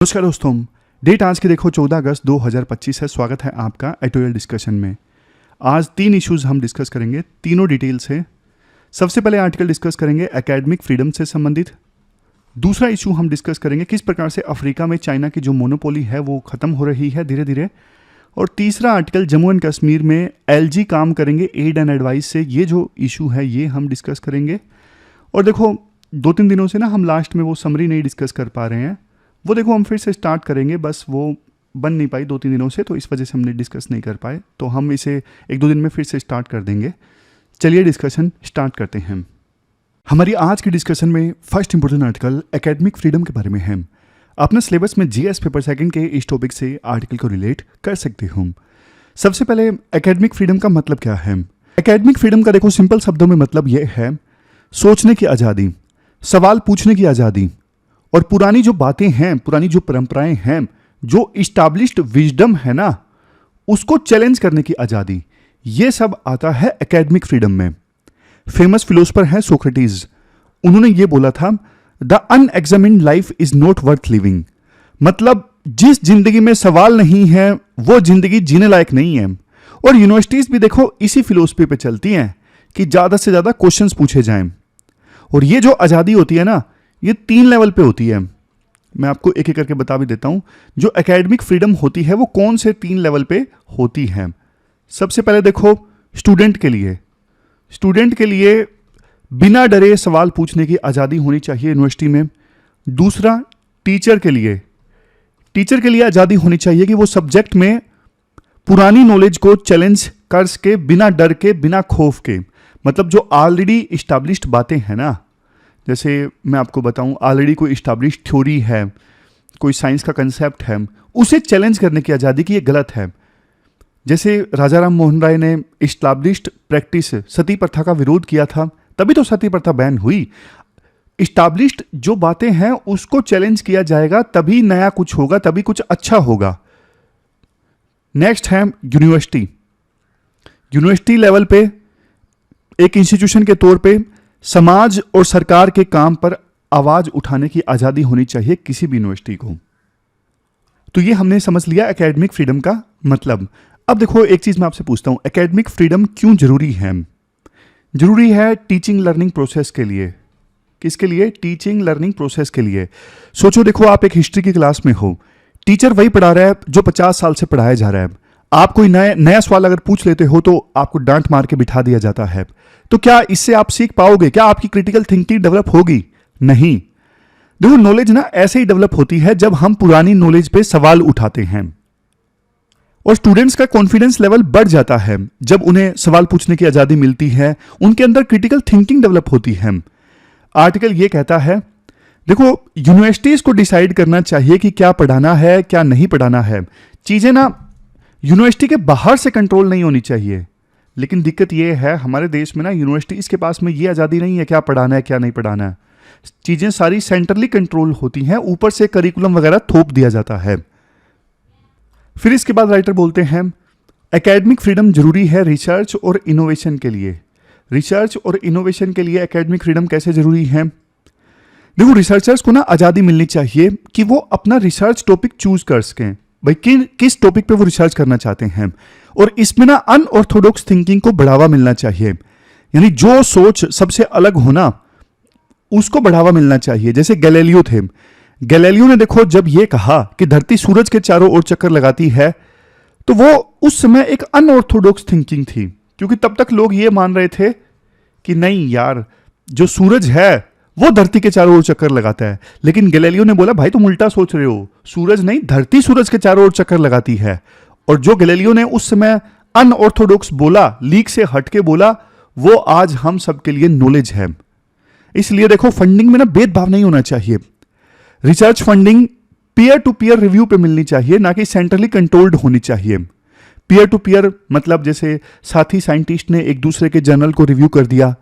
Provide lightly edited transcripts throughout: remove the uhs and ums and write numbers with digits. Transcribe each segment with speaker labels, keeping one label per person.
Speaker 1: नमस्कार दोस्तों। डेट आज की देखो 14 अगस्त 2025 है। स्वागत है आपका एडिटोरियल डिस्कशन में। आज 3 इश्यूज हम डिस्कस करेंगे, तीनों डिटेल से। सबसे पहले आर्टिकल डिस्कस करेंगे एकेडमिक फ्रीडम से संबंधित। दूसरा इशू हम डिस्कस करेंगे किस प्रकार से अफ्रीका में चाइना की जो मोनोपोली है वो ख़त्म हो रही है धीरे धीरे। और तीसरा आर्टिकल जम्मू एंड कश्मीर में एलजी काम करेंगे एड एंड एडवाइस से, ये जो इशू है ये हम डिस्कस करेंगे। और देखो 2-3 दिनों से ना हम लास्ट में वो समरी नहीं डिस्कस कर पा रहे हैं, वो देखो हम फिर से स्टार्ट करेंगे, बस वो बन नहीं पाई 2-3 दिनों से, तो इस वजह से हमने डिस्कस नहीं कर पाए। तो हम इसे 1-2 दिन में फिर से स्टार्ट कर देंगे। चलिए डिस्कशन स्टार्ट करते हैं। हमारी आज की डिस्कशन में first important article academic freedom के बारे में है। अपने सिलेबस में जीएस पेपर सेकंड के इस टॉपिक से आर्टिकल को रिलेट कर सकते हो। सबसे पहले एकेडमिक फ्रीडम का मतलब क्या है। एकेडमिक फ्रीडम का देखो सिंपल शब्दों में मतलब यह है सोचने की आज़ादी, सवाल पूछने की आज़ादी, और पुरानी जो बातें हैं, पुरानी जो परंपराएं हैं, जो इस्टाब्लिश्ड विजडम है ना, उसको चैलेंज करने की आज़ादी, ये सब आता है एकेडमिक फ्रीडम में। फेमस फिलोसोफर है सोक्रेटिस, उन्होंने ये बोला था the unexamined life is not worth living. मतलब जिस जिंदगी में सवाल नहीं है वो जिंदगी जीने लायक नहीं है। और यूनिवर्सिटीज भी देखो इसी फिलोसफी पे चलती हैं कि ज़्यादा से ज़्यादा क्वेश्चंस पूछे जाएं। और ये जो आज़ादी होती है ना, ये 3 लेवल पे होती है। मैं आपको एक एक करके बता भी देता हूं जो एकेडमिक फ्रीडम होती है वो कौन से 3 लेवल पे होती है। सबसे पहले देखो स्टूडेंट के लिए बिना डरे सवाल पूछने की आज़ादी होनी चाहिए यूनिवर्सिटी में। दूसरा टीचर के लिए आज़ादी होनी चाहिए कि वो सब्जेक्ट में पुरानी नॉलेज को चैलेंज कर सके बिना डर के, बिना खौफ के। मतलब जो ऑलरेडी इस्टाब्लिश्ड बातें हैं ना, जैसे मैं आपको बताऊं ऑलरेडी कोई इस्टाब्लिश थ्योरी है, कोई साइंस का कंसेप्ट है, उसे चैलेंज करने की आज़ादी कि ये गलत है। जैसे राजा राम मोहन राय ने इस्टाब्लिश्ड प्रैक्टिस सती प्रथा का विरोध किया था, तभी तो सती प्रथा बैन हुई। इस्टाब्लिश्ड जो बातें हैं उसको चैलेंज किया जाएगा, तभी नया कुछ होगा, तभी कुछ अच्छा होगा। नेक्स्ट है यूनिवर्सिटी लेवल पे एक इंस्टीट्यूशन के तौर पे समाज और सरकार के काम पर आवाज उठाने की आज़ादी होनी चाहिए किसी भी यूनिवर्सिटी को। तो ये हमने समझ लिया एकेडमिक फ्रीडम का मतलब। अब देखो एक चीज़ मैं आपसे पूछता हूँ, एकेडमिक फ्रीडम क्यों जरूरी है। जरूरी है टीचिंग लर्निंग प्रोसेस के लिए। किसके लिए? टीचिंग लर्निंग प्रोसेस के लिए। सोचो देखो आप एक हिस्ट्री की क्लास में हो, टीचर वही पढ़ा रहा है जो 50 साल से पढ़ाया जा रहा है। आप कोई नया सवाल अगर पूछ लेते हो तो आपको डांट मार के बिठा दिया जाता है। तो क्या इससे आप सीख पाओगे? क्या आपकी क्रिटिकल थिंकिंग डेवलप होगी? नहीं। देखो नॉलेज ना ऐसे ही डेवलप होती है जब हम पुरानी नॉलेज पे सवाल उठाते हैं। और स्टूडेंट्स का कॉन्फिडेंस लेवल बढ़ जाता है जब उन्हें सवाल पूछने की आज़ादी मिलती है, उनके अंदर क्रिटिकल थिंकिंग डेवलप होती है। आर्टिकल ये कहता है देखो यूनिवर्सिटीज को डिसाइड करना चाहिए कि क्या पढ़ाना है क्या नहीं पढ़ाना है। चीजें ना यूनिवर्सिटी के बाहर से कंट्रोल नहीं होनी चाहिए। लेकिन दिक्कत यह है हमारे देश में ना यूनिवर्सिटीज के पास में ये आज़ादी नहीं है क्या पढ़ाना है क्या नहीं पढ़ाना है। चीजें सारी सेंट्रली कंट्रोल होती हैं, ऊपर से करिकुलम वगैरह थोप दिया जाता है। फिर इसके बाद राइटर बोलते हैं एकेडमिक फ्रीडम जरूरी है रिसर्च और इनोवेशन के लिए। रिसर्च और इनोवेशन के लिए एकेडमिक फ्रीडम कैसे जरूरी है। देखो रिसर्चर्स को ना आज़ादी मिलनी चाहिए कि वो अपना रिसर्च टॉपिक चूज कर सकें, भाई किस टॉपिक पे वो रिसर्च करना चाहते हैं। और इसमें ना अनऑर्थोडॉक्स थिंकिंग को बढ़ावा मिलना चाहिए, यानी जो सोच सबसे अलग होना उसको बढ़ावा मिलना चाहिए। जैसे गैलीलियो थे, गैलीलियो ने देखो जब ये कहा कि धरती सूरज के चारों ओर चक्कर लगाती है, तो वो उस समय एक अनऑर्थोडॉक्स थिंकिंग थी, क्योंकि तब तक लोग ये मान रहे थे कि नहीं यार जो सूरज है वो धरती के चारों ओर चक्कर लगाता है। लेकिन गैलीलियो ने बोला भाई तुम उल्टा सोच रहे हो, सूरज नहीं धरती सूरज के चारों ओर चक्कर लगाती है। और जो गैलीलियो ने उस समय अनऑर्थोडॉक्स बोला, लीक से हटके बोला, वो आज हम सबके लिए नॉलेज है। इसलिए देखो फंडिंग में ना भेदभाव नहीं होना चाहिए। Research funding peer to peer review पे मिलनी चाहिए, ना कि सेंट्रली कंट्रोल्ड होनी चाहिए। पीयर टू पीयर मतलब जैसे साथी साइंटिस्ट ने एक दूसरे के जर्नल को रिव्यू कर दिया,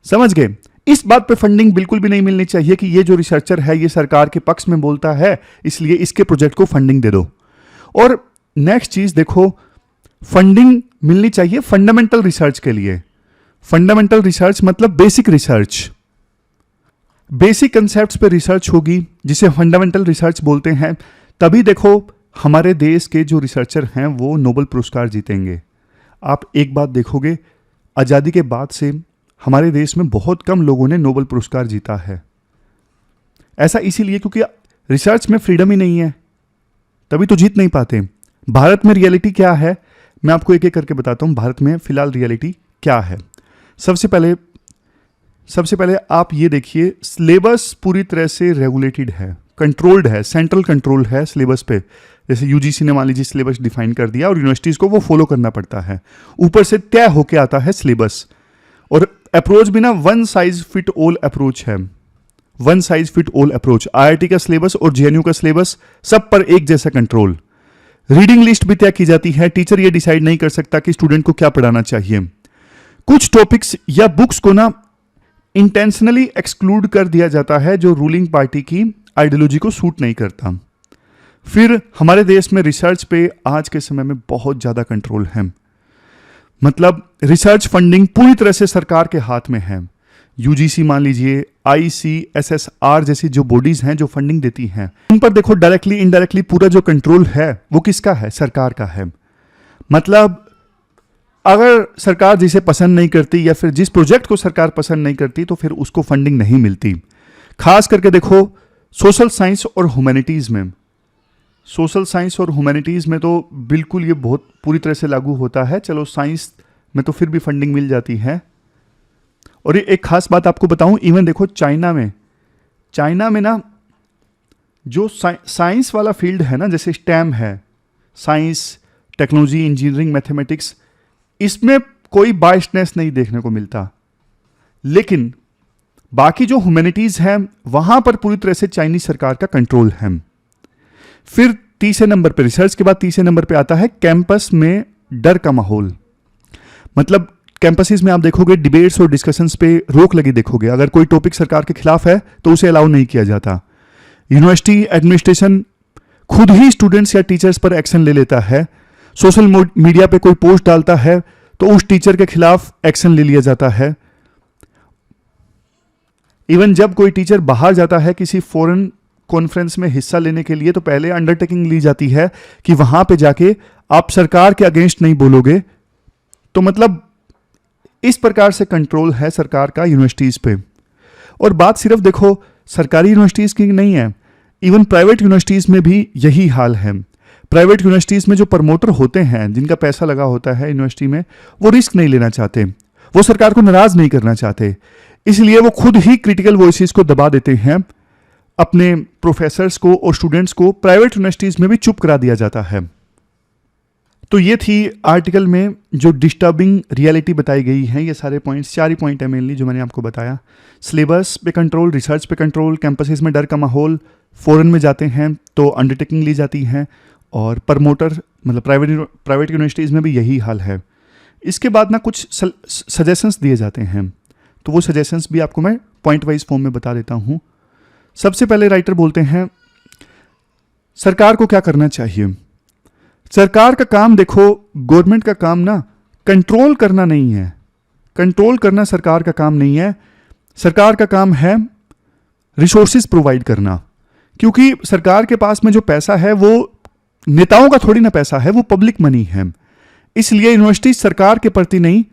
Speaker 1: समझ गए। इस बात पे फंडिंग बिल्कुल भी नहीं मिलनी चाहिए कि ये जो रिसर्चर है ये सरकार के पक्ष में बोलता है इसलिए इसके प्रोजेक्ट को फंडिंग दे दो। और नेक्स्ट चीज देखो फंडिंग मिलनी चाहिए फंडामेंटल रिसर्च के लिए। फंडामेंटल रिसर्च मतलब बेसिक रिसर्च। बेसिक कंसेप्ट्स पे रिसर्च होगी, जिसे फंडामेंटल रिसर्च बोलते हैं, तभी देखो हमारे देश के जो रिसर्चर हैं वो नोबेल पुरस्कार जीतेंगे। आप एक बात देखोगे, आज़ादी के बाद से हमारे देश में बहुत कम लोगों ने नोबेल पुरस्कार जीता है। ऐसा इसीलिए क्योंकि रिसर्च में फ्रीडम ही नहीं है, तभी तो जीत नहीं पाते। भारत में रियलिटी क्या है, मैं आपको एक एक करके बताता हूँ भारत में फिलहाल रियलिटी क्या है। सबसे पहले आप ये देखिए, सिलेबस पूरी तरह से रेगुलेटेड है, कंट्रोल्ड है, सेंट्रल कंट्रोल है सिलेबस पे। जैसे यूजीसी ने मान लीजिए सिलेबस डिफाइन कर दिया और यूनिवर्सिटीज़ को वो फॉलो करना पड़ता है, ऊपर से तय होके आता है सिलेबस। और अप्रोच भी ना one size fit all approach है, one size fit all approach. IIT का सिलेबस और जेएनयू का सिलेबस सब पर एक जैसा कंट्रोल। रीडिंग लिस्ट भी तय की जाती है, टीचर ये डिसाइड नहीं कर सकता कि स्टूडेंट को क्या पढ़ाना चाहिए। कुछ टॉपिक्स या बुक्स को ना इंटेंशनली एक्सक्लूड कर दिया जाता है जो रूलिंग पार्टी की आइडियोलॉजी को सूट नहीं करता। फिर हमारे देश में रिसर्च पे आज के समय में बहुत ज़्यादा कंट्रोल है, मतलब रिसर्च फंडिंग पूरी तरह से सरकार के हाथ में है। यूजीसी मान लीजिए, आईसीएसएसआर जैसी जो बॉडीज हैं जो फंडिंग देती हैं, उन पर देखो डायरेक्टली इनडायरेक्टली पूरा जो कंट्रोल है वो किसका है, सरकार का है। मतलब अगर सरकार जिसे पसंद नहीं करती या फिर जिस प्रोजेक्ट को सरकार पसंद नहीं करती तो फिर उसको फंडिंग नहीं मिलती। खास करके देखो सोशल साइंस और ह्यूमैनिटीज में, सोशल साइंस और ह्यूमैनिटीज में तो बिल्कुल ये बहुत पूरी तरह से लागू होता है। चलो साइंस में तो फिर भी फंडिंग मिल जाती है। और ये एक खास बात आपको बताऊं, इवन देखो चाइना में ना जो साइंस वाला फील्ड है ना, जैसे स्टेम है, साइंस, टेक्नोलॉजी, इंजीनियरिंग, मैथमेटिक्स, इसमें कोई बायसनेस नहीं देखने को मिलता। लेकिन बाकी जो ह्यूमैनिटीज हैं वहां पर पूरी तरह से चाइनीज सरकार का कंट्रोल है। फिर तीसरे नंबर पे, रिसर्च के बाद तीसरे नंबर पे आता है कैंपस में डर का माहौल। मतलब कैंपसेस में आप देखोगे डिबेट्स और डिस्कशंस पे रोक लगी देखोगे। अगर कोई टॉपिक सरकार के खिलाफ है तो उसे अलाउ नहीं किया जाता। यूनिवर्सिटी एडमिनिस्ट्रेशन खुद ही स्टूडेंट्स या टीचर्स पर एक्शन ले लेता है। सोशल मीडिया पे कोई पोस्ट डालता है तो उस टीचर के खिलाफ एक्शन ले लिया जाता है। इवन जब कोई टीचर बाहर जाता है किसी फॉरेन कॉन्फ्रेंस में हिस्सा लेने के लिए तो पहले अंडरटेकिंग ली जाती है कि वहां पे जाके आप सरकार के अगेंस्ट नहीं बोलोगे। तो मतलब इस प्रकार से कंट्रोल है सरकार का यूनिवर्सिटीज पे। और बात सिर्फ देखो सरकारी यूनिवर्सिटीज की नहीं है, इवन प्राइवेट यूनिवर्सिटीज में भी यही हाल है। प्राइवेट यूनिवर्सिटीज में जो प्रमोटर होते हैं, जिनका पैसा लगा होता है यूनिवर्सिटी में, वो रिस्क नहीं लेना चाहते, वो सरकार को नाराज नहीं करना चाहते, इसलिए वो खुद ही क्रिटिकल वॉइसेस को दबा देते हैं। अपने प्रोफेसर्स को और स्टूडेंट्स को प्राइवेट यूनिवर्सिटीज में भी चुप करा दिया जाता है। तो ये थी आर्टिकल में जो डिस्टर्बिंग रियलिटी बताई गई है। ये सारे पॉइंट्स, 4 ही पॉइंट है मेनली जो मैंने आपको बताया। सिलेबस पे कंट्रोल, रिसर्च पे कंट्रोल, कैंपसेस में डर का माहौल, फॉरेन में जाते हैं तो अंडरटेकिंग ली जाती है, और प्रमोटर मतलब प्राइवेट यूनिवर्सिटीज़ में भी यही हाल है। इसके बाद ना कुछ सजेशंस दिए जाते हैं, तो वो सजेशंस भी आपको मैं पॉइंट वाइज फॉर्म में बता देता हूँ। सबसे पहले राइटर बोलते हैं सरकार को क्या करना चाहिए। सरकार का काम देखो, गवर्नमेंट का काम ना कंट्रोल करना नहीं है, कंट्रोल करना सरकार का काम नहीं है। सरकार का काम है रिसोर्सेज प्रोवाइड करना, क्योंकि सरकार के पास में जो पैसा है वो नेताओं का थोड़ी ना पैसा है, वो पब्लिक मनी है। इसलिए यूनिवर्सिटी सरकार के प्रति नहीं,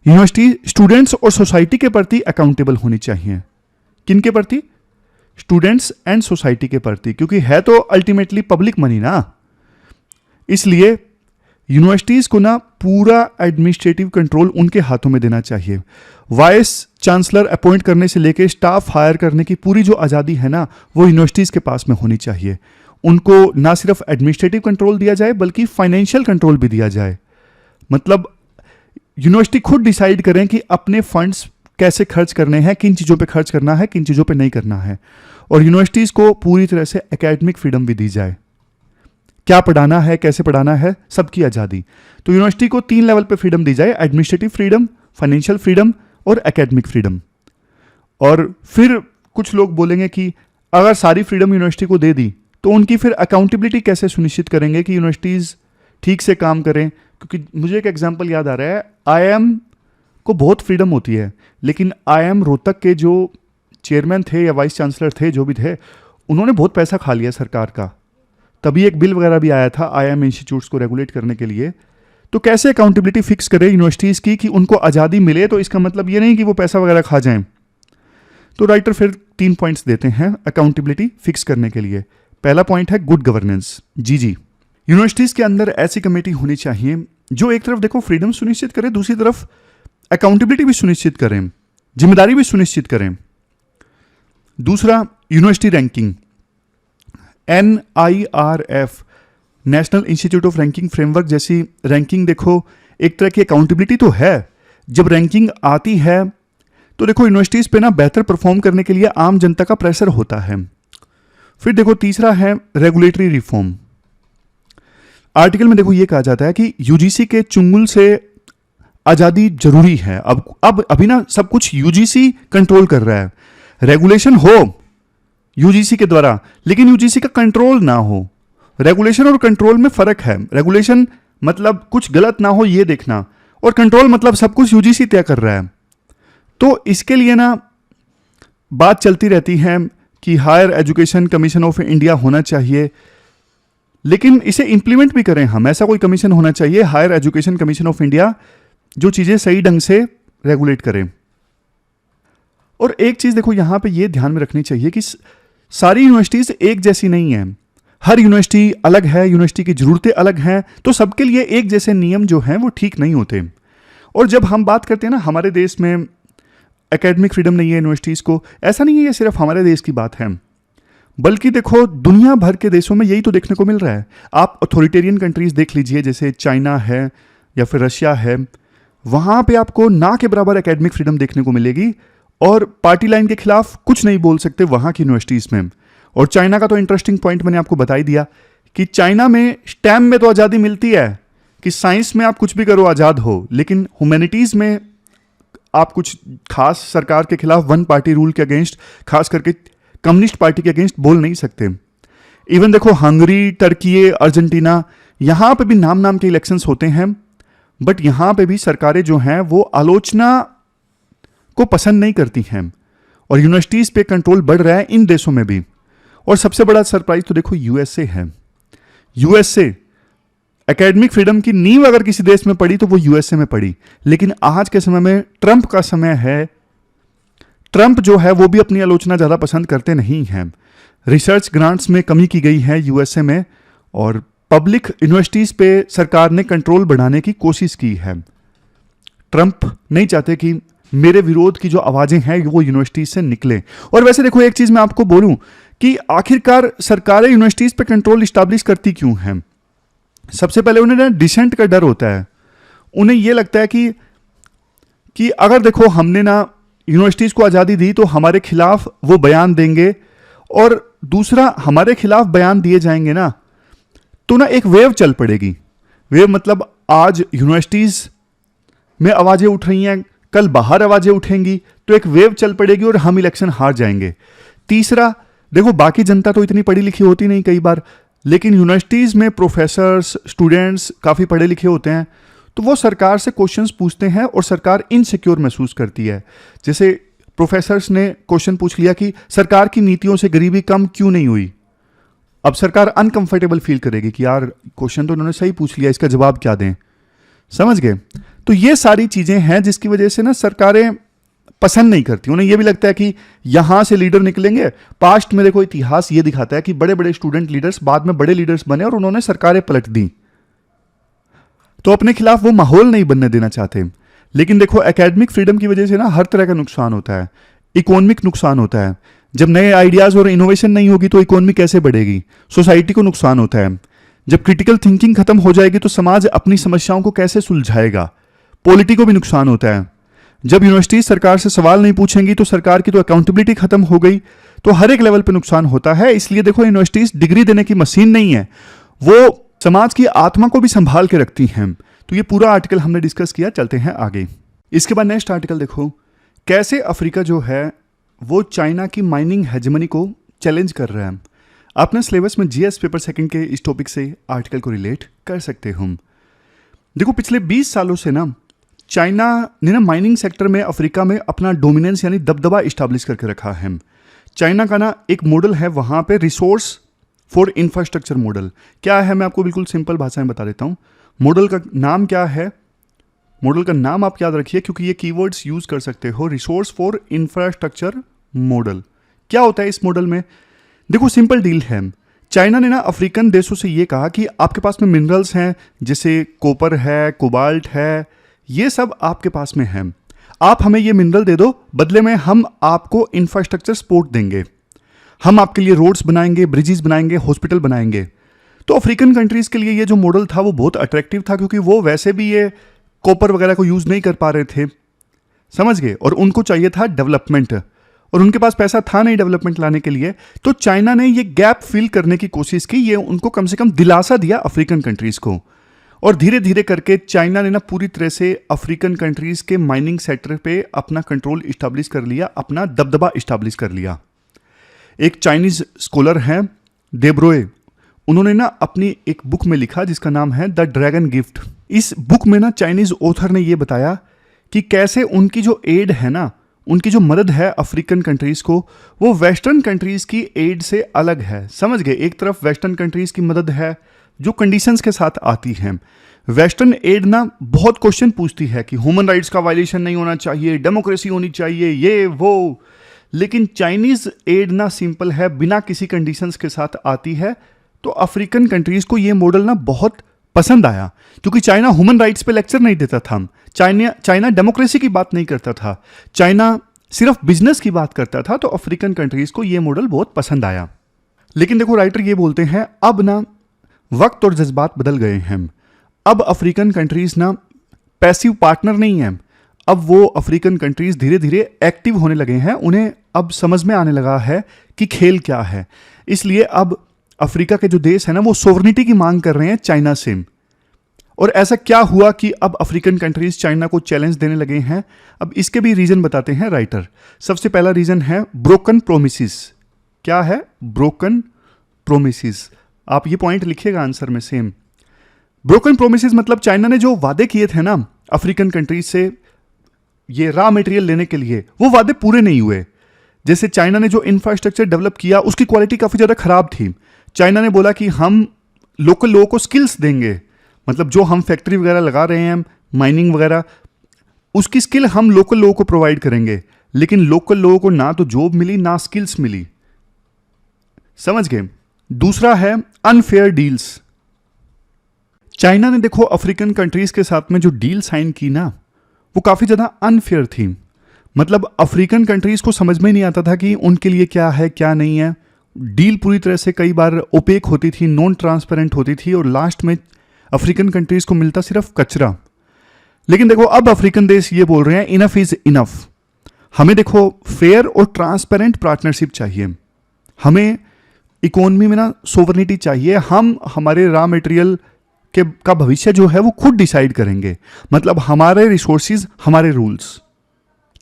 Speaker 1: यूनिवर्सिटी स्टूडेंट्स और सोसाइटी के प्रति अकाउंटेबल होनी चाहिए। किन के प्रति? स्टूडेंट्स एंड सोसाइटी के प्रति, क्योंकि है तो अल्टीमेटली पब्लिक मनी ना। इसलिए यूनिवर्सिटीज को ना पूरा एडमिनिस्ट्रेटिव कंट्रोल उनके हाथों में देना चाहिए। वाइस चांसलर अपॉइंट करने से लेकर स्टाफ हायर करने की पूरी जो आज़ादी है ना, वो यूनिवर्सिटीज़ के पास में होनी चाहिए। उनको ना सिर्फ एडमिनिस्ट्रेटिव कंट्रोल दिया जाए बल्कि फाइनेंशियल कंट्रोल भी दिया जाए। मतलब यूनिवर्सिटी खुद डिसाइड करें कि अपने फंड्स कैसे खर्च करने हैं, किन चीज़ों पे खर्च करना है, किन चीज़ों पे नहीं करना है। और यूनिवर्सिटीज़ को पूरी तरह से एकेडमिक फ्रीडम भी दी जाए, क्या पढ़ाना है, कैसे पढ़ाना है, सबकी आज़ादी। तो यूनिवर्सिटी को 3 लेवल पे फ्रीडम दी जाए, एडमिनिस्ट्रेटिव फ्रीडम, फाइनेंशियल फ्रीडम और एकेडमिक फ्रीडम। और फिर कुछ लोग बोलेंगे कि अगर सारी फ्रीडम यूनिवर्सिटी को दे दी तो उनकी फिर अकाउंटेबिलिटी कैसे सुनिश्चित करेंगे कि यूनिवर्सिटीज़ ठीक से काम करें। क्योंकि मुझे एक एग्जांपल याद आ रहा है, IIM को बहुत फ्रीडम होती है, लेकिन IIM रोहतक के जो चेयरमैन थे या वाइस चांसलर थे, जो भी थे, उन्होंने बहुत पैसा खा लिया सरकार का। तभी एक बिल वगैरह भी आया था IIM इंस्टीट्यूट्स को रेगुलेट करने के लिए। तो कैसे अकाउंटेबिलिटी फिक्स करें यूनिवर्सिटीज़ की कि उनको आज़ादी मिले, तो इसका मतलब ये नहीं कि वो पैसा वगैरह खा जाएं। तो राइटर फिर 3 पॉइंट्स देते हैं अकाउंटेबिलिटी फिक्स करने के लिए। पहला पॉइंट है गुड गवर्नेंस। जी, यूनिवर्सिटीज़ के अंदर ऐसी कमेटी होनी चाहिए जो एक तरफ देखो फ्रीडम सुनिश्चित करे, दूसरी तरफ अकाउंटेबिलिटी भी सुनिश्चित करें, जिम्मेदारी भी सुनिश्चित करें। दूसरा, university ranking, NIRF, national institute of ranking framework जैसी रैंकिंग देखो एक तरह की अकाउंटेबिलिटी तो है। जब रैंकिंग आती है तो देखो यूनिवर्सिटीज़ पे ना बेहतर परफॉर्म करने के लिए आम जनता का प्रेशर होता है। फिर देखो तीसरा है रेगुलेटरी रिफॉर्म। आर्टिकल में देखो ये कहा जाता है कि यूजीसी के चुंगल से आज़ादी जरूरी है। अब अभी ना सब कुछ यूजीसी कंट्रोल कर रहा है। रेगुलेशन हो यूजीसी के द्वारा, लेकिन यूजीसी का कंट्रोल ना हो। रेगुलेशन और कंट्रोल में फर्क है। रेगुलेशन मतलब कुछ गलत ना हो ये देखना, और कंट्रोल मतलब सब कुछ यूजीसी तय कर रहा है। तो इसके लिए ना बात चलती रहती है कि higher education commission of India होना चाहिए, लेकिन इसे इंप्लीमेंट भी करें हम। ऐसा कोई कमीशन होना चाहिए, higher education commission of India, जो चीज़ें सही ढंग से रेगुलेट करें। और एक चीज़ देखो यहाँ पे ये ध्यान में रखनी चाहिए कि सारी यूनिवर्सिटीज़ एक जैसी नहीं है। हर यूनिवर्सिटी अलग है, यूनिवर्सिटी की ज़रूरतें अलग हैं, तो सबके लिए एक जैसे नियम जो हैं वो ठीक नहीं होते। और जब हम बात करते हैं ना हमारे देश में एकेडमिक फ्रीडम नहीं है यूनिवर्सिटीज़ को, ऐसा नहीं है ये सिर्फ हमारे देश की बात है, बल्कि देखो दुनिया भर के देशों में यही तो देखने को मिल रहा है। आप अथॉरिटेरियन कंट्रीज़ देख लीजिए, जैसे चाइना है या फिर रशिया है, वहाँ पे आपको ना के बराबर एकेडमिक फ्रीडम देखने को मिलेगी, और पार्टी लाइन के खिलाफ कुछ नहीं बोल सकते वहाँ की यूनिवर्सिटीज़ में। और चाइना का तो इंटरेस्टिंग पॉइंट मैंने आपको बता ही दिया कि चाइना में स्टेम में तो आज़ादी मिलती है कि साइंस में आप कुछ भी करो आज़ाद हो, लेकिन ह्यूमैनिटीज़ में आप कुछ खास सरकार के खिलाफ वन पार्टी रूल के अगेंस्ट, खास करके कम्युनिस्ट पार्टी के अगेंस्ट बोल नहीं सकते। इवन देखो हंगरी, टर्की, अर्जेंटीना, यहाँ पे भी नाम के इलेक्शंस होते हैं, बट यहाँ पे भी सरकारें जो हैं वो आलोचना को पसंद नहीं करती हैं, और यूनिवर्सिटीज़ पे कंट्रोल बढ़ रहा है इन देशों में भी। और सबसे बड़ा सरप्राइज तो देखो यूएसए है। यूएसए एकेडमिक फ्रीडम की नींव अगर किसी देश में पड़ी तो वो यूएसए में पड़ी, लेकिन आज के समय में ट्रंप का समय है। ट्रंप जो है वो भी अपनी आलोचना ज़्यादा पसंद करते नहीं हैं। रिसर्च ग्रांट्स में कमी की गई है यूएसए में, और पब्लिक यूनिवर्सिटीज़ पे सरकार ने कंट्रोल बढ़ाने की कोशिश की है। ट्रंप नहीं चाहते कि मेरे विरोध की जो आवाज़ें हैं वो यूनिवर्सिटीज़ से निकले। और वैसे देखो एक चीज़ मैं आपको बोलूं कि आखिरकार सरकारें यूनिवर्सिटीज़ पे कंट्रोल इस्टेब्लिश करती क्यों हैं? सबसे पहले उन्हें ना डिसेंट का डर होता है। उन्हें ये लगता है कि अगर देखो हमने ना यूनिवर्सिटीज़ को आज़ादी दी तो हमारे खिलाफ वो बयान देंगे, और दूसरा हमारे खिलाफ बयान दिए जाएंगे ना तो ना एक वेव चल पड़ेगी। वेव मतलब आज यूनिवर्सिटीज़ में आवाज़ें उठ रही हैं, कल बाहर आवाज़ें उठेंगी, तो एक वेव चल पड़ेगी और हम इलेक्शन हार जाएंगे। तीसरा, देखो बाकी जनता तो इतनी पढ़ी लिखी होती नहीं कई बार, लेकिन यूनिवर्सिटीज़ में प्रोफेसर्स, स्टूडेंट्स काफ़ी पढ़े लिखे होते हैं, तो वो सरकार से क्वेश्चंस पूछते हैं और सरकार इनसिक्योर महसूस करती है। जैसे प्रोफेसर्स ने क्वेश्चन पूछ लिया कि सरकार की नीतियों से गरीबी कम क्यों नहीं हुई। अब सरकार अनकंफर्टेबल फील करेगी कि यार क्वेश्चन तो उन्होंने सही पूछ लिया, इसका जवाब क्या दें। समझ गए? तो ये सारी चीज़ें हैं जिसकी वजह से ना सरकारें पसंद नहीं करती। उन्हें यह भी लगता है कि यहां से लीडर निकलेंगे। पास्ट में देखो इतिहास ये दिखाता है कि बड़े बड़े स्टूडेंट लीडर्स बाद में बड़े लीडर्स बने और उन्होंने सरकारें पलट दी। तो अपने खिलाफ वो माहौल नहीं बनने देना चाहते। लेकिन देखो एकेडमिक फ्रीडम की वजह से ना हर तरह का नुकसान होता है। इकोनॉमिक नुकसान होता है। जब नए आइडियाज और इनोवेशन नहीं होगी तो इकोनॉमी कैसे बढ़ेगी? सोसाइटी को नुकसान होता है। जब क्रिटिकल थिंकिंग खत्म हो जाएगी तो समाज अपनी समस्याओं को कैसे सुलझाएगा? पॉलिटी को भी नुकसान होता है। जब यूनिवर्सिटी सरकार से सवाल नहीं पूछेंगी तो सरकार की तो अकाउंटेबिलिटी खत्म हो गई। तो हर एक लेवल पे नुकसान होता है। इसलिए देखो यूनिवर्सिटीज डिग्री देने की मशीन नहीं है, वो समाज की आत्मा को भी संभाल के रखती हैं। तो ये पूरा आर्टिकल हमने डिस्कस किया। चलते हैं आगे। इसके बाद नेक्स्ट आर्टिकल देखो, कैसे अफ्रीका जो है वो चाइना की माइनिंग हेजेमनी को चैलेंज कर रहा है। अपने सिलेबस में जीएस पेपर सेकंड के इस टॉपिक से आर्टिकल को रिलेट कर सकते हो। देखो पिछले 20 सालों से ना चाइना ने ना माइनिंग सेक्टर में अफ्रीका में अपना डोमिनेंस यानी दबदबा इस्टेब्लिश करके रखा है। चाइना का ना एक मॉडल है वहाँ पे, रिसोर्स फॉर इंफ्रास्ट्रक्चर मॉडल। क्या है, मैं आपको बिल्कुल सिंपल भाषा में बता देता हूँ। मॉडल का नाम क्या है, मॉडल का नाम आप याद रखिए क्योंकि ये कीवर्ड्स यूज कर सकते हो। रिसोर्स फॉर इंफ्रास्ट्रक्चर मॉडल क्या होता है इस मॉडल में? देखो सिंपल डील है। चाइना ने ना अफ्रीकन देशों से ये कहा कि आपके पास में मिनरल्स हैं, जैसे कॉपर है, कोबाल्ट है, ये सब आपके पास में है, आप हमें ये मिनरल दे दो, बदले में हम आपको इंफ्रास्ट्रक्चर सपोर्ट देंगे, हम आपके लिए रोड्स बनाएंगे, ब्रिजेस बनाएंगे, हॉस्पिटल बनाएंगे। तो अफ्रीकन कंट्रीज के लिए ये जो मॉडल था वो बहुत अट्रैक्टिव था क्योंकि वो वैसे भी ये कॉपर वगैरह को यूज नहीं कर पा रहे थे, समझ गए, और उनको चाहिए था डेवलपमेंट, और उनके पास पैसा था नहीं डेवलपमेंट लाने के लिए। तो चाइना ने ये गैप फिल करने की कोशिश की, ये उनको कम से कम दिलासा दिया अफ्रीकन कंट्रीज को, और धीरे धीरे करके चाइना ने ना पूरी तरह से अफ्रीकन कंट्रीज के माइनिंग सेक्टर पे अपना कंट्रोल इस्टेब्लिश कर लिया, अपना दबदबा इस्टेब्लिश कर लिया। एक चाइनीज स्कॉलर हैं देब्रोए, उन्होंने ना अपनी एक बुक में लिखा जिसका नाम है द ड्रैगन गिफ्ट। इस बुक में ना चाइनीज ऑथर ने ये बताया कि कैसे उनकी जो एड है ना, उनकी जो मदद है अफ्रीकन कंट्रीज को, वो वेस्टर्न कंट्रीज की एड से अलग है। समझ गए, एक तरफ वेस्टर्न कंट्रीज की मदद है जो कंडीशंस के साथ आती है। वेस्टर्न एड ना बहुत क्वेश्चन पूछती है कि ह्यूमन राइट्स का वायलेशन नहीं होना चाहिए, डेमोक्रेसी होनी चाहिए, ये वो, लेकिन चाइनीज एड ना सिंपल है, बिना किसी कंडीशंस के साथ आती है। तो अफ्रीकन कंट्रीज को ये मॉडल ना बहुत पसंद आया क्योंकि चाइना ह्यूमन राइट्स पे लेक्चर नहीं देता था, चाइना डेमोक्रेसी की बात नहीं करता था, चाइना सिर्फ बिजनेस की बात करता था। तो अफ्रीकन कंट्रीज को ये मॉडल बहुत पसंद आया। लेकिन देखो राइटर ये बोलते हैं अब ना वक्त और जज्बात बदल गए हैं। अब अफ्रीकन कंट्रीज ना पैसिव पार्टनर नहीं है, अब वो अफ्रीकन कंट्रीज धीरे धीरे एक्टिव होने लगे हैं, उन्हें अब समझ में आने लगा है कि खेल क्या है। इसलिए अब अफ्रीका के जो देश है ना वो सोवरेनिटी की मांग कर रहे हैं चाइना से। और ऐसा क्या हुआ कि अब अफ्रीकन कंट्रीज चाइना को चैलेंज देने लगे हैं? अब इसके भी रीजन बताते हैं राइटर। सबसे पहला रीजन है ब्रोकन प्रोमिसेस। क्या है ब्रोकन प्रोमिसेस? आप ये पॉइंट लिखिएगा आंसर में सेम। ब्रोकन प्रोमिसेस मतलब चाइना ने जो वादे किए थे ना अफ्रीकन कंट्रीज से ये रॉ मटेरियल लेने के लिए, वो वादे पूरे नहीं हुए। जैसे चाइना ने जो इंफ्रास्ट्रक्चर डेवलप किया उसकी क्वालिटी काफ़ी ज़्यादा खराब थी। चाइना ने बोला कि हम लोकल लोगों को स्किल्स देंगे, मतलब जो हम फैक्ट्री वगैरह लगा रहे हैं, माइनिंग वगैरह, उसकी स्किल हम लोकल लोगों को प्रोवाइड करेंगे, लेकिन लोकल लोगों को ना तो जॉब मिली ना स्किल्स मिली। समझ गए? दूसरा है अनफेयर डील्स। चाइना ने देखो अफ्रीकन कंट्रीज के साथ में जो डील साइन की ना वो काफ़ी ज़्यादा अनफेयर थी। मतलब अफ्रीकन कंट्रीज को समझ में नहीं आता था कि उनके लिए क्या है क्या नहीं है। डील पूरी तरह से कई बार ओपेक होती थी, नॉन ट्रांसपेरेंट होती थी, और लास्ट में अफ्रीकन कंट्रीज को मिलता सिर्फ कचरा। लेकिन देखो अब अफ्रीकन देश ये बोल रहे हैं इनफ इज इनफ, हमें देखो फेयर और ट्रांसपेरेंट पार्टनरशिप चाहिए, हमें इकोनॉमी में ना सोवरेनिटी चाहिए, हम हमारे रॉ मटेरियल का भविष्य जो है वो खुद डिसाइड करेंगे, मतलब हमारे रिसोर्सेज हमारे रूल्स।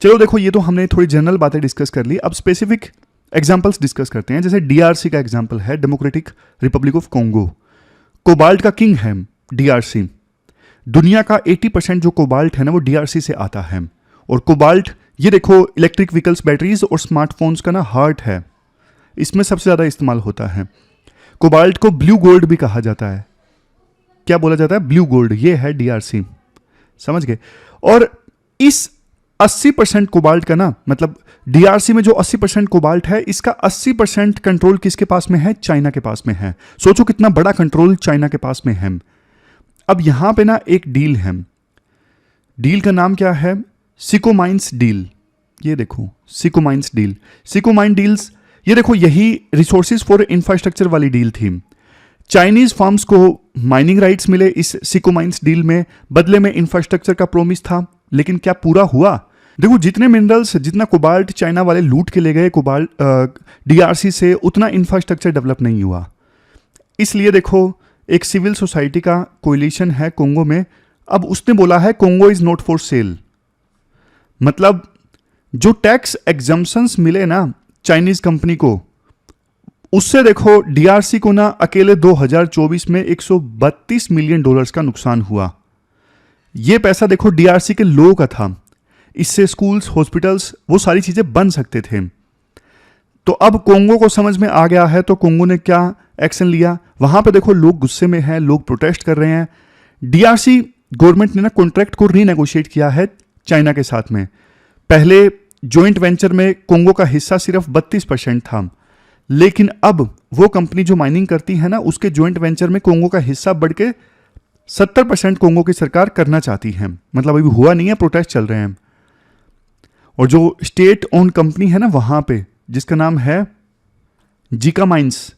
Speaker 1: चलो देखो ये तो हमने थोड़ी जनरल बातें डिस्कस कर ली, अब स्पेसिफिक एग्जाम्पल्स डिस्कस करते हैं। जैसे डीआरसी का एग्जाम्पल है, democratic Republic of Congo. Cobalt का किंग है डीआरसी। दुनिया का 80% जो कोबाल्ट है ना वो डीआरसी से आता है। और कोबाल्ट ये देखो इलेक्ट्रिक व्हीकल्स, बैटरीज और स्मार्टफोन्स का ना हार्ट है, इसमें सबसे ज़्यादा इस्तेमाल होता है। कोबाल्ट को ब्लू गोल्ड भी कहा जाता है। क्या बोला जाता है? Blue gold. ये है डीआरसी, समझ गए? और इस 80% कोबाल्ट का ना, मतलब डीआरसी में जो 80% कोबाल्ट है, इसका 80% कंट्रोल किसके पास में है? चाइना के पास में है। सोचो कितना बड़ा कंट्रोल चाइना के पास में है। अब यहां पे ना एक डील है, डील का नाम क्या है? सिकोमाइंस डील। ये देखो सिकोमाइंस डील, सिकोमाइन डील्स, ये देखो यही रिसोर्सेज फॉर इंफ्रास्ट्रक्चर वाली डील थी। चाइनीज फार्म्स को माइनिंग राइट्स मिले इस सिकोमाइंस डील में, बदले में इंफ्रास्ट्रक्चर का प्रोमिस था, लेकिन क्या पूरा हुआ? देखो जितने मिनरल्स, जितना कोबाल्ट चाइना वाले लूट के ले गए कोबाल्ट डीआरसी से, उतना इंफ्रास्ट्रक्चर डेवलप नहीं हुआ। इसलिए देखो एक सिविल सोसाइटी का कोलिशन है कोंगो में, अब उसने बोला है Congo is not for sale. मतलब जो टैक्स एग्जम्पशंस मिले ना चाइनीज कंपनी को, उससे देखो डीआरसी को ना अकेले 2024 में $132 मिलियन का नुकसान हुआ। ये पैसा देखो डीआरसी के लोगों का था, इससे स्कूल्स, हॉस्पिटल्स, वो सारी चीजें बन सकते थे। तो अब कोंगो को समझ में आ गया है, तो कोंगो ने क्या एक्शन लिया? वहां पे देखो लोग गुस्से में हैं, लोग प्रोटेस्ट कर रहे हैं। डीआरसी गवर्नमेंट ने ना कॉन्ट्रैक्ट को रीनेगोशिएट किया है चाइना के साथ में। पहले जॉइंट वेंचर में कोंगो का हिस्सा सिर्फ 32% था, लेकिन अब वो कंपनी जो माइनिंग करती है ना, उसके जॉइंट वेंचर में कोंगो का हिस्सा बढ़ के 70% कोंगो की सरकार करना चाहती है। मतलब अभी हुआ नहीं है, प्रोटेस्ट चल रहे हैं। और जो स्टेट ओन कंपनी है ना वहां पे, जिसका नाम है जिका माइंस,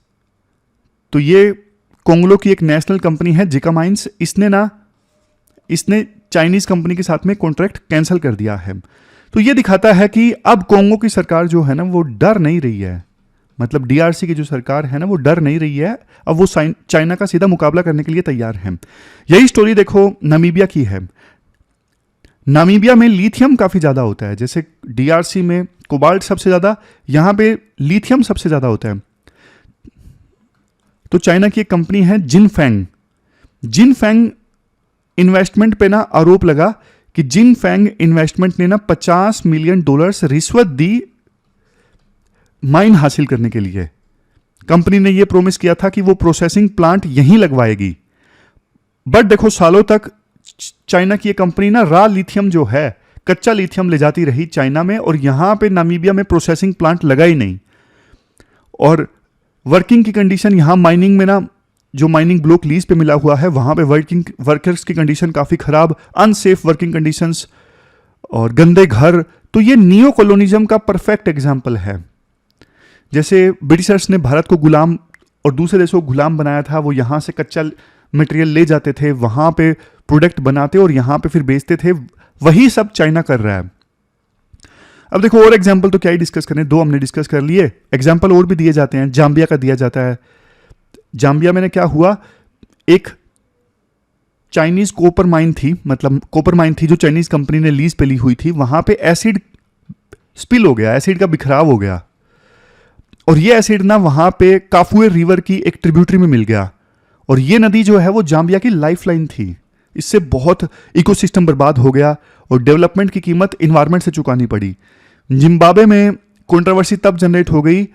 Speaker 1: तो ये कोंगो की एक नेशनल कंपनी है जिका माइंस, इसने चाइनीज कंपनी के साथ में कॉन्ट्रैक्ट कैंसिल कर दिया है। तो ये दिखाता है कि अब कोंगो की सरकार जो है ना वो डर नहीं रही है। मतलब डीआरसी की जो सरकार है ना वो डर नहीं रही है, अब वो चाइना का सीधा मुकाबला करने के लिए तैयार है। यही स्टोरी देखो नामीबिया की है। नामीबिया में लिथियम काफी ज्यादा होता है, जैसे डीआरसी में कोबाल्ट सबसे ज्यादा, यहां पे लिथियम सबसे ज्यादा होता है। तो चाइना की एक कंपनी है जिनफैंग इन्वेस्टमेंट पे ना आरोप लगा कि जिनफैंग इन्वेस्टमेंट ने ना $50 मिलियन रिश्वत दी माइन हासिल करने के लिए। कंपनी ने यह प्रोमिस किया था कि वो प्रोसेसिंग प्लांट यहीं लगवाएगी, बट देखो सालों तक चाइना की ये कंपनी ना रा लिथियम जो है, कच्चा लिथियम ले जाती रही चाइना में, और यहां पे नामीबिया में प्रोसेसिंग प्लांट लगा ही नहीं। और वर्किंग की कंडीशन यहां माइनिंग में ना, जो माइनिंग ब्लॉक लीज पे मिला हुआ है वहां पे वर्कर्स की कंडीशन काफी खराब, अनसेफ वर्किंग कंडीशंस और गंदे घर। तो ये नियो कॉलोनिज्म का परफेक्ट एग्जाम्पल है। जैसे ब्रिटिशर्स ने भारत को गुलाम और दूसरे देशों को गुलाम बनाया था, वो यहां से कच्चा मटेरियल ले जाते थे, वहां पे प्रोडक्ट बनाते और यहां पे फिर बेचते थे। वही सब चाइना कर रहा है। अब देखो और एग्जाम्पल तो क्या ही डिस्कस करें, 2 हमने डिस्कस कर लिए, एग्जाम्पल और भी दिए जाते हैं। जाम्बिया का दिया जाता है। जाम्बिया में क्या हुआ, एक चाइनीज कॉपर माइन थी, मतलब कॉपर माइन थी जो चाइनीज कंपनी ने लीज पे ली हुई थी, वहां पे एसिड स्पिल हो गया, एसिड का बिखराव हो गया, और ये एसिड ना वहां पे काफुए रिवर की एक ट्रिब्यूटरी में मिल गया, और ये नदी जो है वो जाम्बिया की लाइफलाइन थी। इससे बहुत इकोसिस्टम बर्बाद हो गया और डेवलपमेंट की कीमत इन्वायरमेंट से चुकानी पड़ी। जिम्बाब्वे में कंट्रोवर्सी तब जनरेट हो गई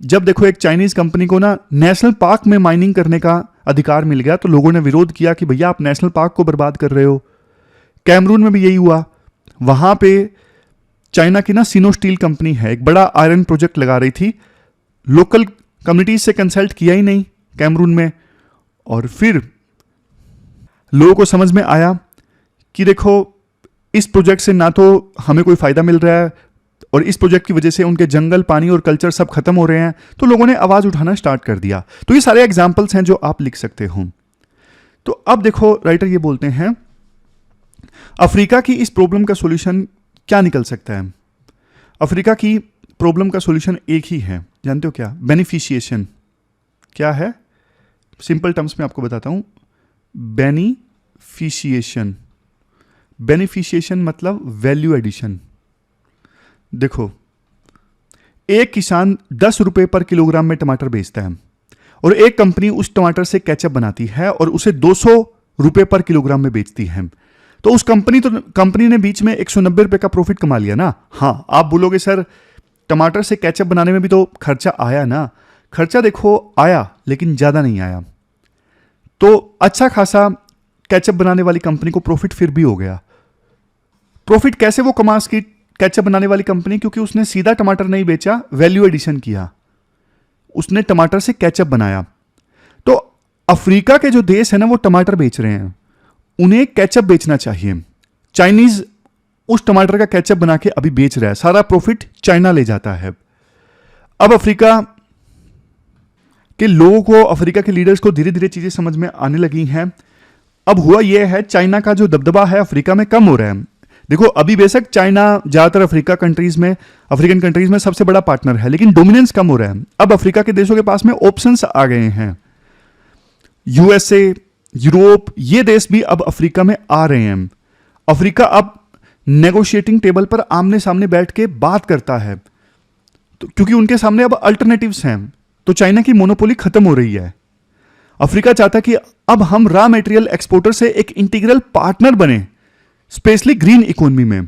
Speaker 1: जब देखो एक चाइनीज कंपनी को ना नेशनल पार्क में माइनिंग करने का अधिकार मिल गया, तो लोगों ने विरोध किया कि भैया आप नेशनल पार्क को बर्बाद कर रहे हो। कैमरून में भी यही हुआ, वहां पे चाइना की ना सिनो स्टील कंपनी है, एक बड़ा आयरन प्रोजेक्ट लगा रही थी, लोकल कम्युनिटीज से कंसल्ट किया ही नहीं कैमरून में, और फिर लोगों को समझ में आया कि देखो इस प्रोजेक्ट से ना तो हमें कोई फायदा मिल रहा है, और इस प्रोजेक्ट की वजह से उनके जंगल, पानी और कल्चर सब खत्म हो रहे हैं, तो लोगों ने आवाज उठाना स्टार्ट कर दिया। तो ये सारे एग्जाम्पल्स हैं जो आप लिख सकते हो। तो अब देखो राइटर ये बोलते हैं अफ्रीका की इस प्रॉब्लम का सॉल्यूशन क्या निकल सकता है। अफ्रीका की प्रॉब्लम का सॉल्यूशन एक ही है, जानते हो क्या? बेनिफिशिएशन। क्या है? सिंपल टर्म्स में आपको बताता हूं। बेनिफिशिएशन, बेनिफिशिएशन मतलब वैल्यू एडिशन। देखो एक किसान 10 रुपए पर किलोग्राम में टमाटर बेचता है, और एक कंपनी उस टमाटर से केचप बनाती है और उसे 200 रुपए पर किलोग्राम में बेचती है। तो उस कंपनी ने बीच में 190 रुपए का प्रॉफिट कमा लिया ना। हाँ, आप बोलोगे सर टमाटर से केचप बनाने में भी तो खर्चा आया ना। खर्चा देखो आया, लेकिन ज्यादा नहीं आया। तो अच्छा खासा केचप बनाने वाली कंपनी को प्रॉफिट फिर भी हो गया। प्रॉफिट कैसे वो कमा सकी केचप बनाने वाली कंपनी? क्योंकि उसने सीधा टमाटर नहीं बेचा, वैल्यू एडिशन किया, उसने टमाटर से केचप बनाया। तो अफ्रीका के जो देश है ना वो टमाटर बेच रहे हैं, उन्हें केचप बेचना चाहिए। चाइनीज उस टमाटर का केचप बना के अभी बेच रहा है, सारा प्रॉफिट चाइना ले जाता है। अब अफ्रीका के लोगों को, अफ्रीका के लीडर्स को धीरे धीरे चीजें समझ में आने लगी हैं। अब हुआ यह है, चाइना का जो दबदबा है अफ्रीका में कम हो रहा है। देखो अभी बेशक चाइना ज्यादातर अफ्रीकन कंट्रीज में सबसे बड़ा पार्टनर है, लेकिन डोमिनेंस कम हो रहा है। अब अफ्रीका के देशों के पास में ऑप्शंस आ गए हैं। यूएसए, यूरोप, ये देश भी अब अफ्रीका में आ रहे हैं। अफ्रीका अब नेगोशिएटिंग टेबल पर आमने सामने बैठ के बात करता है, तो क्योंकि उनके सामने अब अल्टरनेटिव्स हैं। तो चाइना की मोनोपोली खत्म हो रही है। अफ्रीका चाहता कि अब हम रॉ मटेरियल एक्सपोर्टर से एक इंटीग्रल पार्टनर बने, स्पेशली ग्रीन इकोनॉमी में।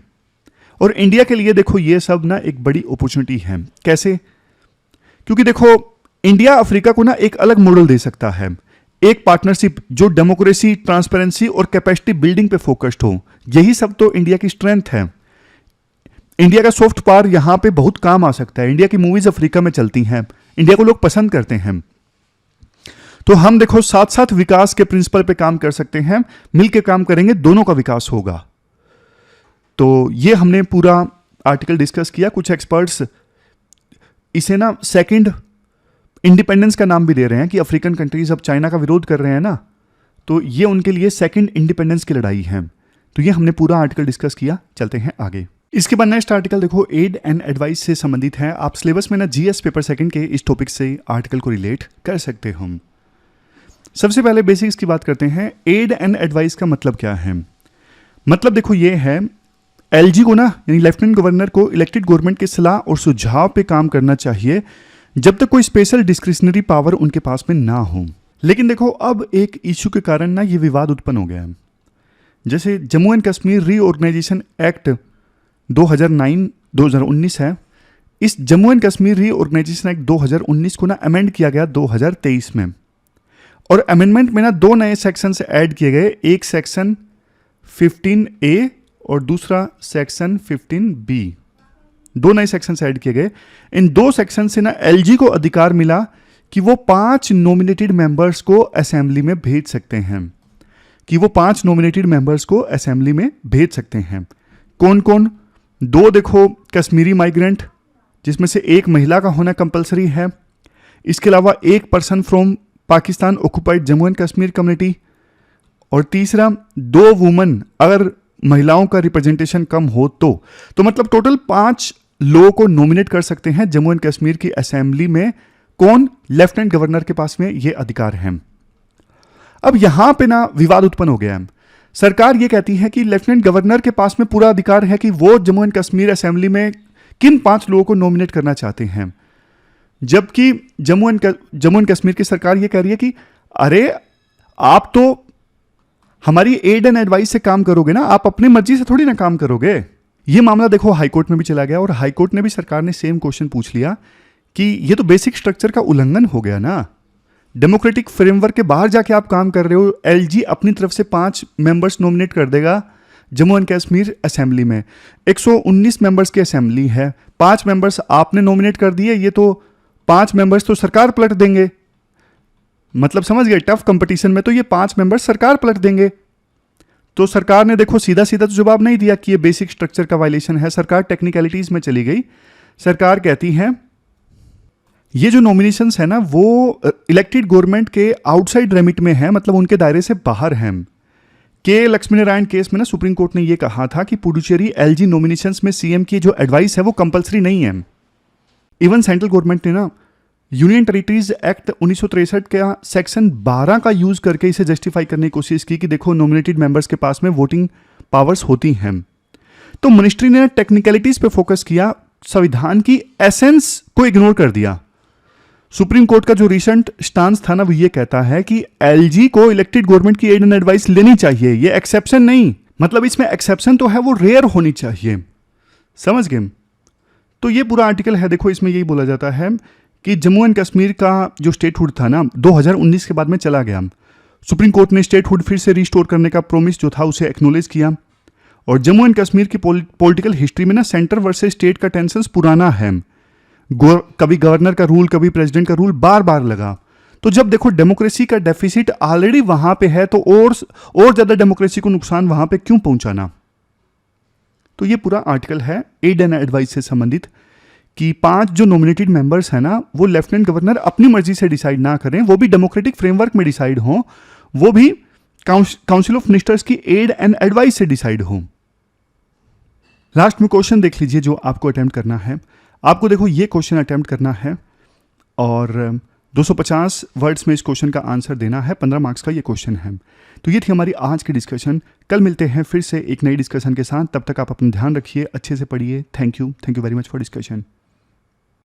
Speaker 1: और इंडिया के लिए देखो ये सब ना एक बड़ी अपॉर्चुनिटी है। कैसे? क्योंकि देखो इंडिया अफ्रीका को ना एक अलग मॉडल दे सकता है, एक पार्टनरशिप जो डेमोक्रेसी, ट्रांसपेरेंसी और कैपेसिटी बिल्डिंग पे फोकस्ड हो। यही सब तो इंडिया की स्ट्रेंथ है। इंडिया का सॉफ्ट पावर यहां पे बहुत काम आ सकता है। इंडिया की मूवीज अफ्रीका में चलती हैं, इंडिया को लोग पसंद करते हैं। तो हम देखो साथ साथ विकास के प्रिंसिपल पे काम कर सकते हैं, मिलकर काम करेंगे, दोनों का विकास होगा। तो ये हमने पूरा आर्टिकल डिस्कस किया। कुछ एक्सपर्ट्स इसे ना सेकंड इंडिपेंडेंस का नाम भी दे रहे हैं कि अफ्रीकन कंट्रीज अब चाइना का विरोध कर रहे हैं ना, तो ये उनके लिए सेकंड इंडिपेंडेंस की लड़ाई है। तो ये हमने पूरा आर्टिकल डिस्कस किया। चलते हैं आगे। इसके बाद नेक्स्ट आर्टिकल देखो एड एंड एडवाइस से संबंधित है। आप सिलेबस में ना जीएस पेपर सेकंड के इस टॉपिक से आर्टिकल को रिलेट कर सकते हो। सबसे पहले बेसिक्स की बात करते हैं। एड एंड एडवाइस का मतलब क्या है? मतलब देखो ये है, एलजी को ना यानी लेफ्टिनेंट गवर्नर को इलेक्टेड गवर्नमेंट की सलाह और सुझाव पे काम करना चाहिए जब तक कोई स्पेशल डिस्क्रिशनरी पावर उनके पास में ना हो। लेकिन देखो अब एक इश्यू के कारण ना ये विवाद उत्पन्न हो गया है। जैसे Jammu and Kashmir reorganisation act 2019 है। इस Jammu and Kashmir reorganisation act 2019 को ना अमेंड किया गया 2023 में। और अमेंडमेंट में ना दो नए सेक्शन ऐड किए गए, एक सेक्शन 15A और दूसरा सेक्शन 15B। दो नए सेक्शन ऐड किए गए। इन दो सेक्शन से ना एलजी को अधिकार मिला कि वो 5 नॉमिनेटेड मेंबर्स को असेंबली में भेज सकते हैं, कौन कौन? दो देखो कश्मीरी माइग्रेंट, जिसमें से एक महिला का होना कंपलसरी है। इसके अलावा एक person from Pakistan occupied Jammu and Kashmir community, और तीसरा 2 वुमन, अगर महिलाओं का रिप्रेजेंटेशन कम हो तो मतलब टोटल 5 लोगों को नॉमिनेट कर सकते हैं जम्मू एंड कश्मीर की असेंबली में। कौन? लेफ्टिनेंट गवर्नर के पास में ये अधिकार है। अब यहां पे ना विवाद उत्पन्न हो गया है। सरकार ये कहती है कि लेफ्टिनेंट गवर्नर के पास में पूरा अधिकार है कि वो जम्मू एंड कश्मीर असेंबली में किन 5 लोगों को नॉमिनेट करना चाहते हैं, जबकि जम्मू एंड कश्मीर की सरकार ये कह रही है कि अरे आप तो हमारी एड एंड एडवाइस से काम करोगे ना, आप अपनी मर्जी से थोड़ी ना काम करोगे। ये मामला देखो हाईकोर्ट में भी चला गया और हाईकोर्ट ने भी सरकार ने सेम क्वेश्चन पूछ लिया कि ये तो बेसिक स्ट्रक्चर का उल्लंघन हो गया ना, डेमोक्रेटिक फ्रेमवर्क के बाहर जाके आप काम कर रहे हो। एलजी अपनी तरफ से 5 मेंबर्स नॉमिनेट कर देगा जम्मू एंड कश्मीर असेंबली में। 119 मेंबर्स की असेंबली है, 5 मेंबर्स आपने नॉमिनेट कर दिए, ये तो 5 मेंबर्स तो सरकार पलट देंगे। मतलब समझ गए, टफ कंपटीशन में तो ये 5 मेंबर्स सरकार पलट देंगे। तो सरकार ने देखो सीधा सीधा तो जवाब नहीं दिया कि ये बेसिक स्ट्रक्चर का वायलेशन है। सरकार टेक्निकलिटीज में चली गई। सरकार कहती है ये जो नॉमिनेशंस है ना वो इलेक्टेड गवर्नमेंट के आउटसाइड रेमिट में है, मतलब उनके दायरे से बाहर हैं। के लक्ष्मी नारायण केस में ना सुप्रीम कोर्ट ने ये कहा था कि पुडुचेरी एलजी नॉमिनेशंस में सीएम की जो एडवाइस है वो कंपलसरी नहीं है। इवन सेंट्रल गवर्नमेंट ने ना यूनियन टेरिटरीज एक्ट 1963 का सेक्शन 12 का यूज करके इसे जस्टिफाई करने की कोशिश की कि देखो नॉमिनेटेड मेंबर्स के पास में वोटिंग पावर्स होती हैं। तो मिनिस्ट्री ने टेक्निकलिटीज पे फोकस किया, संविधान की एसेंस को इग्नोर कर दिया। सुप्रीम कोर्ट का जो रिसेंट स्टांस था ना वो ये कहता है कि एलजी को इलेक्टेड गवर्नमेंट की एड एंड एडवाइस लेनी चाहिए, ये एक्सेप्शन नहीं। मतलब इसमें एक्सेप्शन तो है, वो रेयर होनी चाहिए। समझ गए? तो ये पूरा आर्टिकल है देखो, इसमें यही बोला जाता है कि जम्मू एंड कश्मीर का जो स्टेटहुड था ना 2019 के बाद में चला गया। सुप्रीम कोर्ट ने स्टेटहुड फिर से रिस्टोर करने का प्रोमिस जो था उसे एक्नॉलेज किया। और जम्मू एंड कश्मीर की पॉलिटिकल हिस्ट्री में ना सेंटर वर्सेस स्टेट का टेंशन पुराना है। कभी गवर्नर का रूल, कभी प्रेसिडेंट का रूल बार बार लगा। तो जब देखो डेमोक्रेसी का डेफिसिट ऑलरेडी वहां पे है तो और ज्यादा डेमोक्रेसी को नुकसान वहां पे क्यों पहुंचाना। तो ये पूरा आर्टिकल है एड एंड एडवाइस से संबंधित कि 5 जो नॉमिनेटेड मेंबर्स है ना वो लेफ्टिनेंट गवर्नर अपनी मर्जी से डिसाइड ना करें, वो भी डेमोक्रेटिक फ्रेमवर्क में डिसाइड हो, वो भी काउंसिल ऑफ मिनिस्टर्स की एड एंड एडवाइस से डिसाइड हो। लास्ट में क्वेश्चन देख लीजिए जो आपको अटेम्प्ट करना है। आपको देखो ये क्वेश्चन अटेम्प्ट करना है और 250 वर्ड्स में इस क्वेश्चन का आंसर देना है। 15 मार्क्स का ये क्वेश्चन है। तो ये थी हमारी आज की डिस्कशन। कल मिलते हैं फिर से एक नई डिस्कशन के साथ। तब तक आप अपना ध्यान रखिए, अच्छे से पढ़िए। Thank you very much for discussion.